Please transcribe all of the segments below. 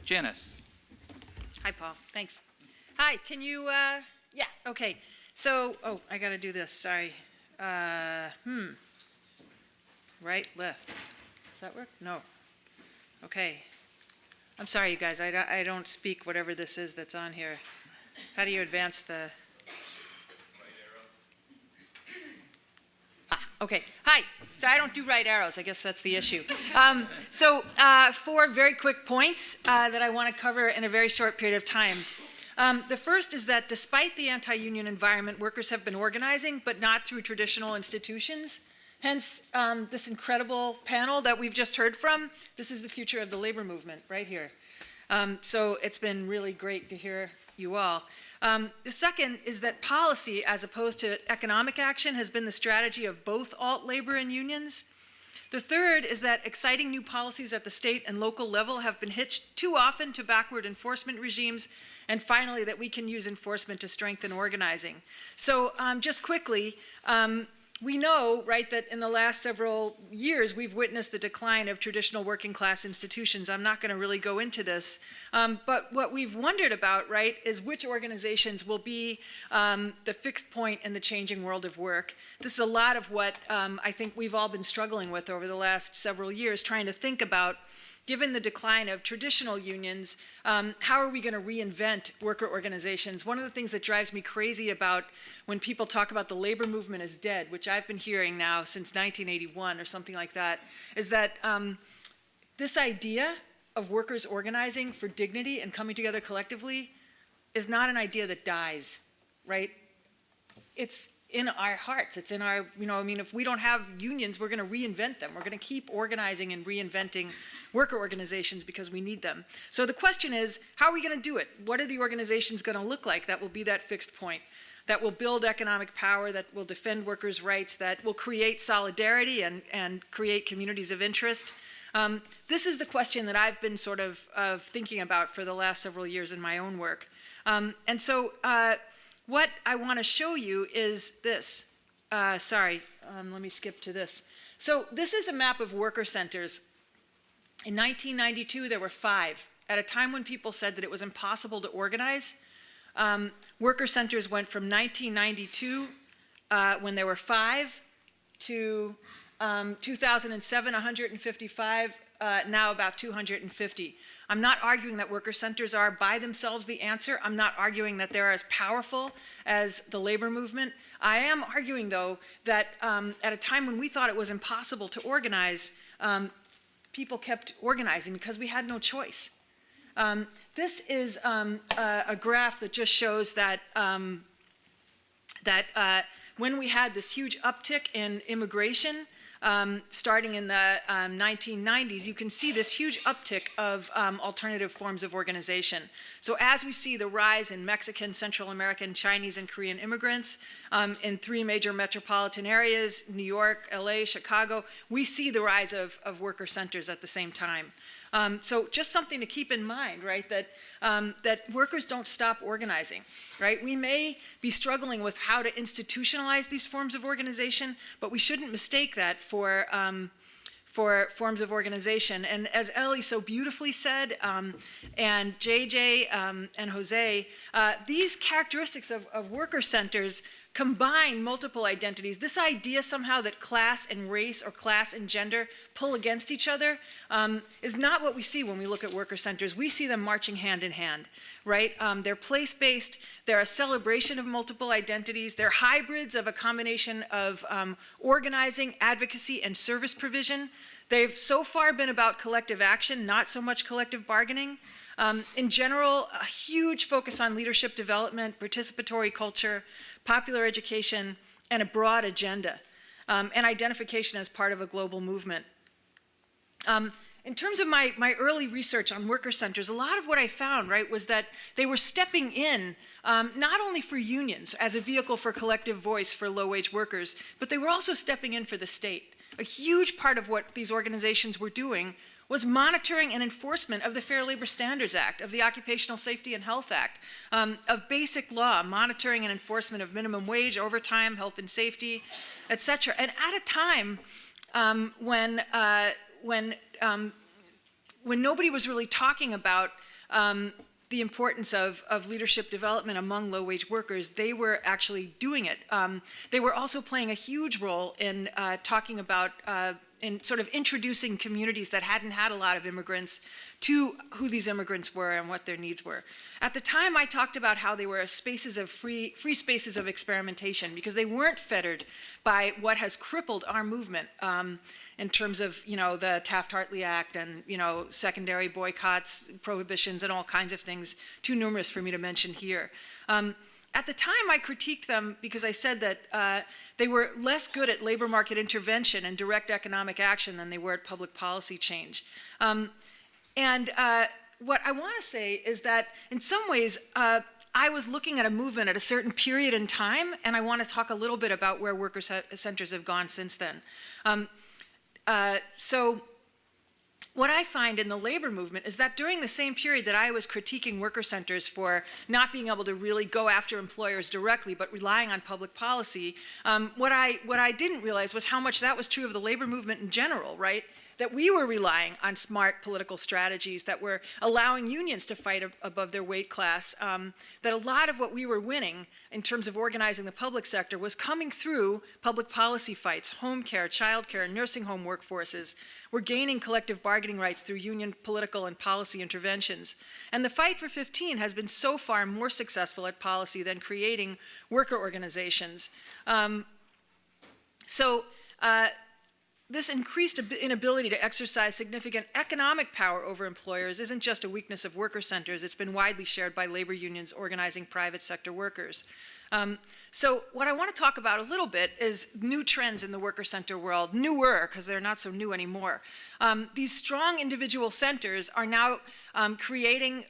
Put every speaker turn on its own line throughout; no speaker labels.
Janice.
Hi, Paul. Thanks. Hi, can you, yeah, okay. So, oh, I got to do this, sorry. Right, left. Does that work? No. Okay. I'm sorry, you guys, I don't speak whatever this is that's on here. How do you advance the... Okay. Hi. So I don't do right arrows. I guess that's the issue. Four very quick points that I want to cover in a very short period of time. The first is that despite the anti-union environment, workers have been organizing, but not through traditional institutions. Hence, this incredible panel that we've just heard from. This is the future of the labor movement right here. So it's been really great to hear you all. The second is that policy, as opposed to economic action, has been the strategy of both alt-labor and unions. The third is that exciting new policies at the state and local level have been hitched too often to backward enforcement regimes. And finally, that we can use enforcement to strengthen organizing. So just quickly, we know, right, that in the last several years, we've witnessed the decline of traditional working class institutions. I'm not going to really go into this. But what we've wondered about, right, is which organizations will be the fixed point in the changing world of work. This is a lot of what I think we've all been struggling with over the last several years, trying to think about, given the decline of traditional unions, how are we going to reinvent worker organizations? One of the things that drives me crazy about when people talk about the labor movement is dead, which I've been hearing now since 1981 or something like that, is that this idea of workers organizing for dignity and coming together collectively is not an idea that dies, right? It's in our hearts. It's in our, I mean, if we don't have unions, we're going to reinvent them. We're going to keep organizing and reinventing worker organizations because we need them. So the question is, how are we going to do it? What are the organizations going to look like that will be that fixed point, that will build economic power, that will defend workers' rights, that will create solidarity and create communities of interest? This is the question that I've been sort of thinking about for the last several years in my own work. What I want to show you is this. Let me skip to this. So this is a map of worker centers. In 1992, there were 5. At a time when people said that it was impossible to organize, worker centers went from 1992, when there were 5, to 2007, 155, now about 250. I'm not arguing that worker centers are by themselves the answer. I'm not arguing that they're as powerful as the labor movement. I am arguing, though, that at a time when we thought it was impossible to organize, people kept organizing because we had no choice. This is a graph that just shows that, when we had this huge uptick in immigration, starting in the 1990s, you can see this huge uptick of alternative forms of organization. So as we see the rise in Mexican, Central American, Chinese, and Korean immigrants in 3 major metropolitan areas, New York, LA, Chicago, we see the rise of worker centers at the same time. So just something to keep in mind, right, that workers don't stop organizing, right? We may be struggling with how to institutionalize these forms of organization, but we shouldn't mistake that for forms of organization. And as Ellie so beautifully said, and JJ and Jose, these characteristics of worker centers combine multiple identities. This idea somehow that class and race or class and gender pull against each other is not what we see when we look at worker centers. We see them marching hand in hand, right? They're place-based. They're a celebration of multiple identities. They're hybrids of a combination of organizing, advocacy, and service provision. They've so far been about collective action, not so much collective bargaining. In general, a huge focus on leadership development, participatory culture, popular education, and a broad agenda, and identification as part of a global movement. In terms of my early research on worker centers, a lot of what I found, right, was that they were stepping in not only for unions as a vehicle for collective voice for low-wage workers, but they were also stepping in for the state. A huge part of what these organizations were doing was monitoring and enforcement of the Fair Labor Standards Act, of the Occupational Safety and Health Act, of basic law, monitoring and enforcement of minimum wage, overtime, health and safety, et cetera. And at a time when when nobody was really talking about the importance of leadership development among low-wage workers, they were actually doing it. They were also playing a huge role in talking about in sort of introducing communities that hadn't had a lot of immigrants to who these immigrants were and what their needs were. At the time, I talked about how they were spaces of free spaces of experimentation, because they weren't fettered by what has crippled our movement in terms of, the Taft-Hartley Act and, secondary boycotts, prohibitions, and all kinds of things, too numerous for me to mention here. At the time, I critiqued them because I said that they were less good at labor market intervention and direct economic action than they were at public policy change. What I want to say is that in some ways, I was looking at a movement at a certain period in time, and I want to talk a little bit about where worker centers have gone since then. So what I find in the labor movement is that during the same period that I was critiquing worker centers for not being able to really go after employers directly, but relying on public policy, what I didn't realize was how much that was true of the labor movement in general, right? That we were relying on smart political strategies that were allowing unions to fight above their weight class, that a lot of what we were winning in terms of organizing the public sector was coming through public policy fights, home care, child care, nursing home workforces. We're gaining collective bargaining rights through union political and policy interventions. And the fight for 15 has been so far more successful at policy than creating worker organizations. This increased inability to exercise significant economic power over employers isn't just a weakness of worker centers. It's been widely shared by labor unions organizing private sector workers. So what I want to talk about a little bit is new trends in the worker center world, newer because they're not so new anymore. These strong individual centers are now creating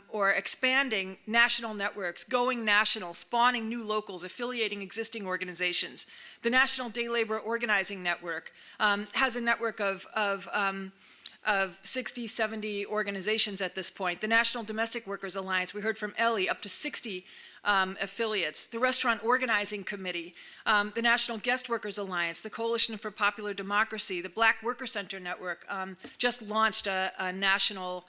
or expanding national networks, going national, spawning new locals, affiliating existing organizations. The National Day Labor Organizing Network has a network of 60, 70 organizations at this point. The National Domestic Workers Alliance, we heard from Ellie, up to 60 affiliates. The Restaurant Organizing Committee, the National Guest Workers Alliance, the Coalition for Popular Democracy, the Black Worker Center Network just launched a national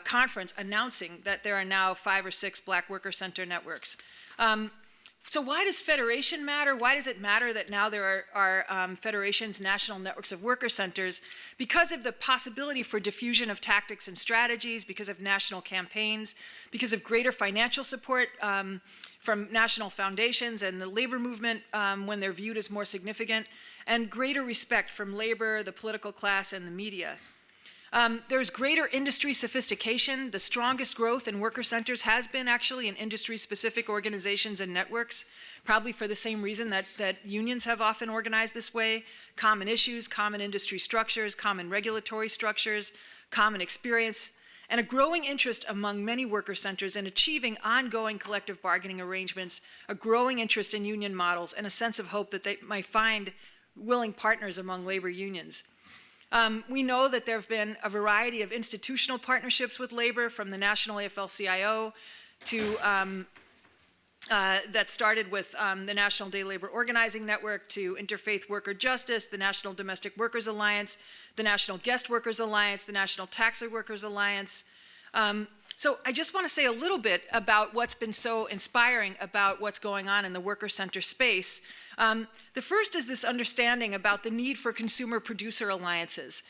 conference announcing that there are now 5 or 6 Black Worker Center networks. So why does federation matter? Why does it matter that now there are federations, national networks of worker centers? Because of the possibility for diffusion of tactics and strategies, because of national campaigns, because of greater financial support from national foundations and the labor movement when they're viewed as more significant, and greater respect from labor, the political class, and the media. There's greater industry sophistication. The strongest growth in worker centers has been actually in industry-specific organizations and networks, probably for the same reason that unions have often organized this way: common issues, common industry structures, common regulatory structures, common experience, and a growing interest among many worker centers in achieving ongoing collective bargaining arrangements, a growing interest in union models, and a sense of hope that they might find willing partners among labor unions. We know that there have been a variety of institutional partnerships with labor, from the National AFL-CIO to that started with the National Day Labor Organizing Network, to Interfaith Worker Justice, the National Domestic Workers Alliance, the National Guest Workers Alliance, the National Taxi Workers Alliance. So I just want to say a little bit about what's been so inspiring about what's going on in the worker center space. The first is this understanding about the need for consumer-producer alliances,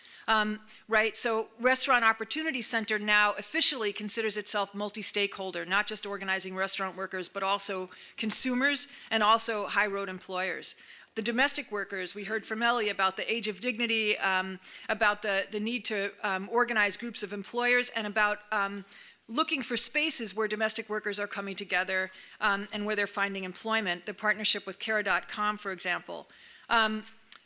right? So Restaurant Opportunity Center now officially considers itself multi-stakeholder, not just organizing restaurant workers, but also consumers and also high-road employers. The domestic workers, we heard from Ellie about the age of dignity, about the need to organize groups of employers, and about looking for spaces where domestic workers are coming together and where they're finding employment. The partnership with Cara.com, for example.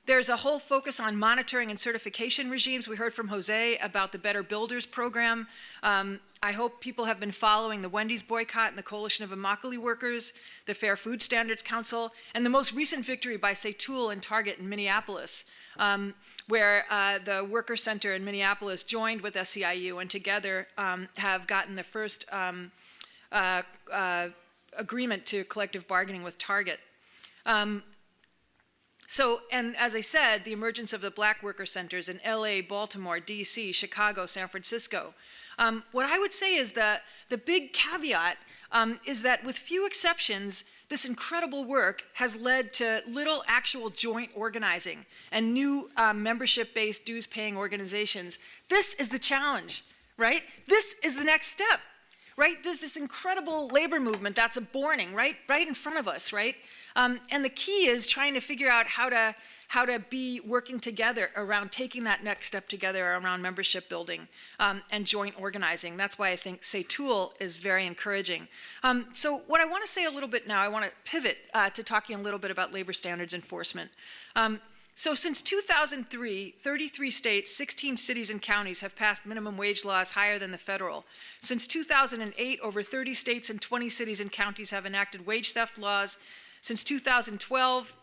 There's a whole focus on monitoring and certification regimes. We heard from Jose about the Better Builders program. I hope people have been following the Wendy's boycott and the Coalition of Immokalee Workers, the Fair Food Standards Council, and the most recent victory by Seytoul and Target in Minneapolis, where the Worker Center in Minneapolis joined with SEIU and together have gotten the first agreement to collective bargaining with Target. So, and as I said, the emergence of the black worker centers in LA, Baltimore, DC, Chicago, San Francisco. What I would say is that the big caveat is that with few exceptions, this incredible work has led to little actual joint organizing and new membership-based dues-paying organizations. This is the challenge, right? This is the next step, right? There's this incredible labor movement that's aborting right in front of us, right? And the key is trying to figure out how to be working together around taking that next step together around membership building and joint organizing. That's why I think Tool is very encouraging. So what I want to say a little bit now, I want to pivot to talking a little bit about labor standards enforcement. So since 2003, 33 states, 16 cities and counties have passed minimum wage laws higher than the federal. Since 2008, over 30 states and 20 cities and counties have enacted wage theft laws. Since 2012,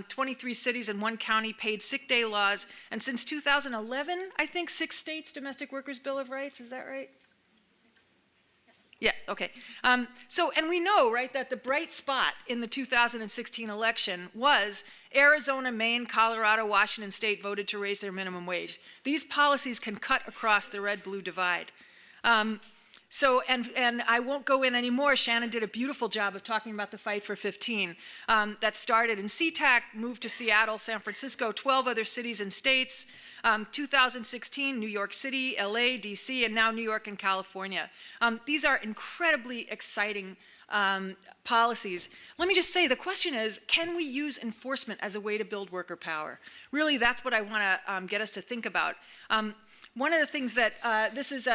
23 cities and 1 county paid sick day laws. And since 2011, I think 6 states domestic workers' Bill of Rights, is that right? Yeah, okay. And we know, right, that the bright spot in the 2016 election was Arizona, Maine, Colorado, Washington State voted to raise their minimum wage. These policies can cut across the red-blue divide. And I won't go in anymore. Shannon did a beautiful job of talking about the fight for 15 that started in SeaTac, moved to Seattle, San Francisco, 12 other cities and states. 2016, New York City, LA, DC, and now New York and California. These are incredibly exciting policies. Let me just say, the question is, can we use enforcement as a way to build worker power? Really, that's what I want to get us to think about. One of the things that, this is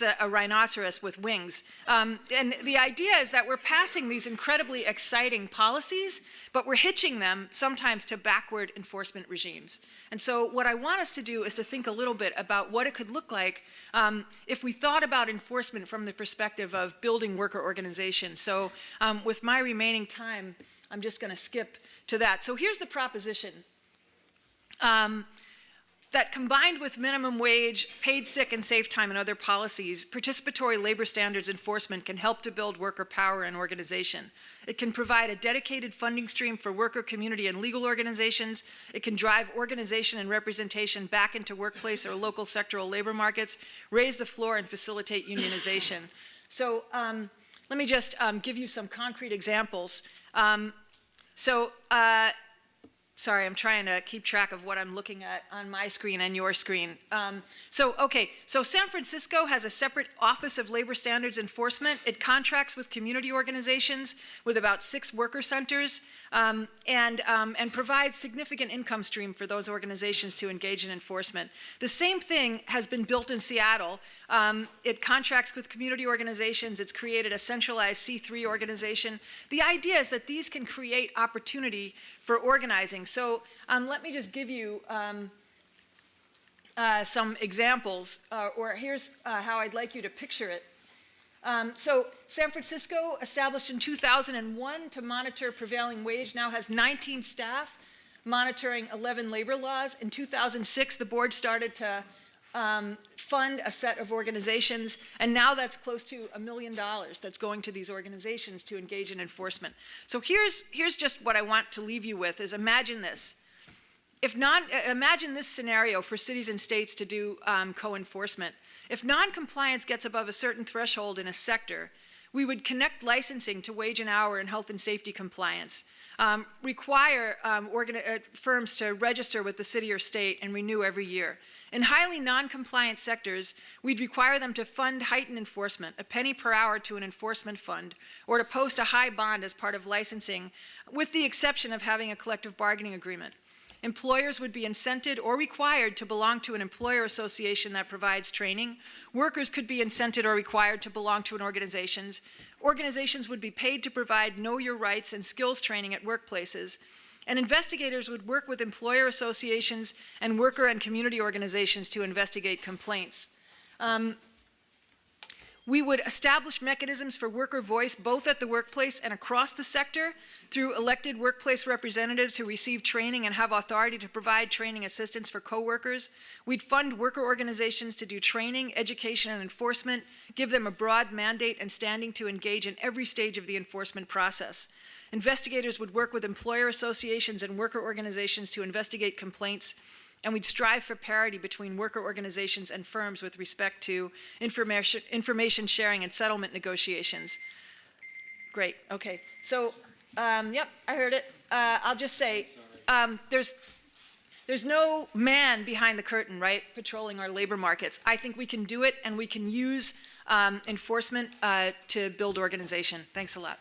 a rhinoceros with wings. And the idea is that we're passing these incredibly exciting policies, but we're hitching them sometimes to backward enforcement regimes. And so what I want us to do is to think a little bit about what it could look like if we thought about enforcement from the perspective of building worker organization. So with my remaining time, I'm just going to skip to that. So here's the proposition. That combined with minimum wage, paid sick and safe time, and other policies, participatory labor standards enforcement can help to build worker power and organization. It can provide a dedicated funding stream for worker, community, and legal organizations. It can drive organization and representation back into workplace or local sectoral labor markets, raise the floor, and facilitate unionization. So let me just give you some concrete examples. Sorry, I'm trying to keep track of what I'm looking at on my screen and your screen. So San Francisco has a separate Office of Labor Standards Enforcement. It contracts with community organizations with about 6 worker centers and provides significant income stream for those organizations to engage in enforcement. The same thing has been built in Seattle. It contracts with community organizations. It's created a centralized C3 organization. The idea is that these can create opportunity for organizing. So let me just give you some examples, or here's how I'd like you to picture it. So San Francisco, established in 2001 to monitor prevailing wage, now has 19 staff monitoring 11 labor laws. In 2006, the board started to fund a set of organizations, and now that's close to $1 million that's going to these organizations to engage in enforcement. So here's just what I want to leave you with is imagine this. Imagine this scenario for cities and states to do co-enforcement. If non-compliance gets above a certain threshold in a sector, we would connect licensing to wage and hour and health and safety compliance, require firms to register with the city or state and renew every year. In highly non-compliant sectors, we'd require them to fund heightened enforcement, a penny per hour to an enforcement fund, or to post a high bond as part of licensing, with the exception of having a collective bargaining agreement. Employers would be incented or required to belong to an employer association that provides training. Workers could be incented or required to belong to an organization. Organizations would be paid to provide know your rights and skills training at workplaces. And investigators would work with employer associations and worker and community organizations to investigate complaints. We would establish mechanisms for worker voice both at the workplace and across the sector through elected workplace representatives who receive training and have authority to provide training assistance for coworkers. We'd fund worker organizations to do training, education, and enforcement, give them a broad mandate and standing to engage in every stage of the enforcement process. Investigators would work with employer associations and worker organizations to investigate complaints, and we'd strive for parity between worker organizations and firms with respect to information sharing and settlement negotiations. Great, okay. So, yep, I heard it. I'll just say, there's no man behind the curtain, right, patrolling our labor markets. I think we can do it, and we can use enforcement to build organization. Thanks a lot.